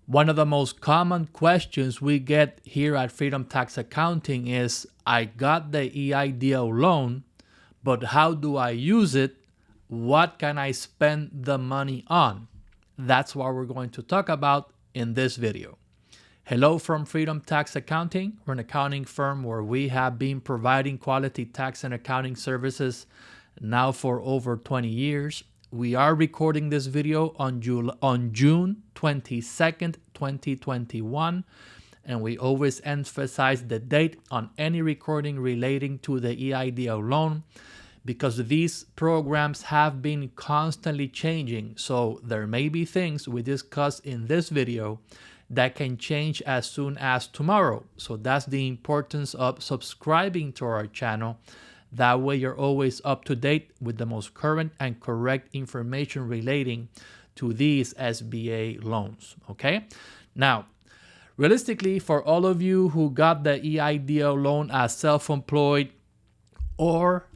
One of the most common questions we get here at Freedom Tax Accounting is, I got the EIDL loan, but how do I use it? What can I spend the money on? That's what we're going to talk about in this video. Hello from Freedom Tax Accounting. We're an accounting firm where we have been providing quality tax and accounting services now for over 20 years. We are recording this video on June 22nd, 2021, and we always emphasize the date on any recording relating to the EIDL loan because these programs have been constantly changing. So there may be things we discuss in this video that can change as soon as tomorrow. So that's the importance of subscribing to our channel. That way you're always up to date with the most current and correct information relating to these SBA loans, okay? Now, realistically, for all of you who got the EIDL loan as self-employed or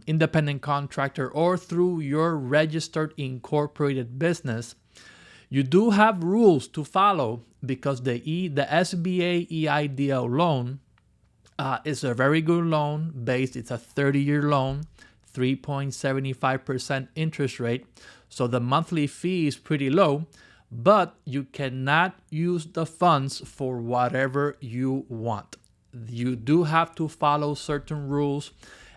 independent contractor or through your registered incorporated business, you do have rules to follow because the SBA EIDL loan is a very good loan based. It's a 30-year loan, 3.75% interest rate. So the monthly fee is pretty low, but you cannot use the funds for whatever you want. You do have to follow certain rules.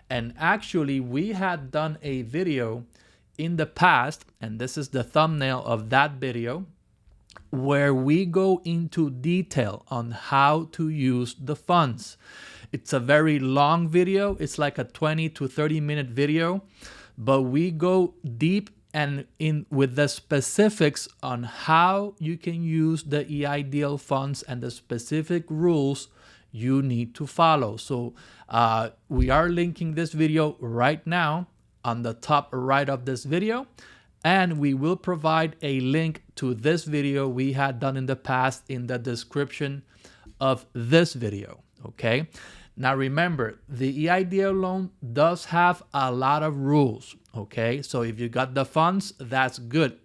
And actually, we had done a video in the past, and this is the thumbnail of that video, where we go into detail on how to use the funds. It's a very long video. It's like a 20 to 30 minute video, but we go deep and in with the specifics on how you can use the EIDL funds and the specific rules you need to follow. So we are linking this video right now on the top right of this video, and we will provide a link to this video we had done in the past in the description of this video, okay? Now remember, the EIDL loan does have a lot of rules, okay? So if you got the funds, that's good.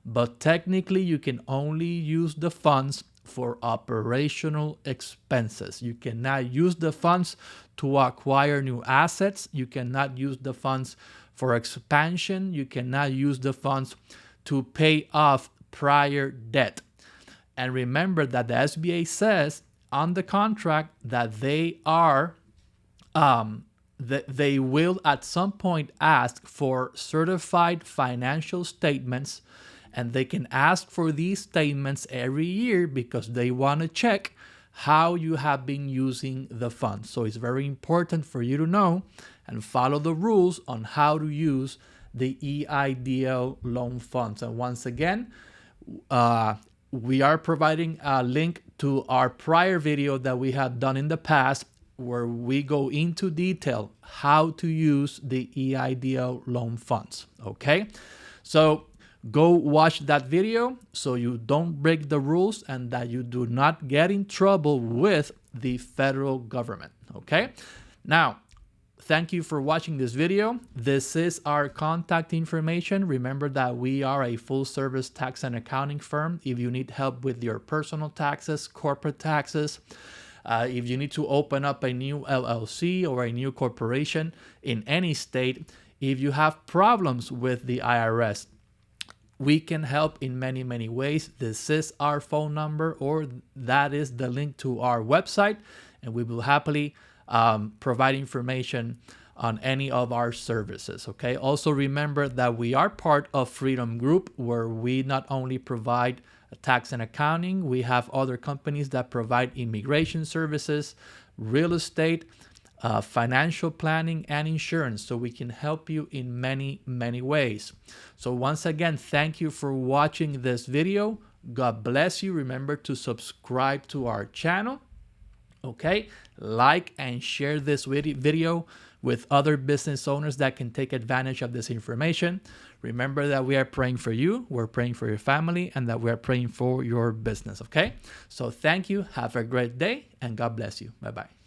But technically, you can only use the funds for operational expenses. You cannot use the funds to acquire new assets. You cannot use the funds for expansion. You cannot use the funds to pay off prior debt. And remember that the SBA says on the contract that they will at some point ask for certified financial statements, and they can ask for these statements every year because they want to check how you have been using the funds. So it's very important for you to know and follow the rules on how to use the EIDL loan funds. And once again, we are providing a link to our prior video that we had done in the past where we go into detail how to use the EIDL loan funds, okay? So go watch that video so you don't break the rules and that you do not get in trouble with the federal government, okay? Now, thank you for watching this video. This is our contact information. Remember that we are a full-service tax and accounting firm. If you need help with your personal taxes, corporate taxes, if you need to open up a new LLC or a new corporation in any state, if you have problems with the IRS, we can help in many, many ways. This is our phone number, or that is the link to our website, and we will happily provide information on any of our services, okay? Also remember that we are part of Freedom Group, where we not only provide tax and accounting, we have other companies that provide immigration services, real estate, financial planning, and insurance. So we can help you in many, many ways. So once again, thank you for watching this video. God bless you. Remember to subscribe to our channel. Okay, like and share this video with other business owners that can take advantage of this information. Remember that we are praying for you, we're praying for your family, and that we are praying for your business, okay? So thank you, have a great day, and God bless you. Bye-bye.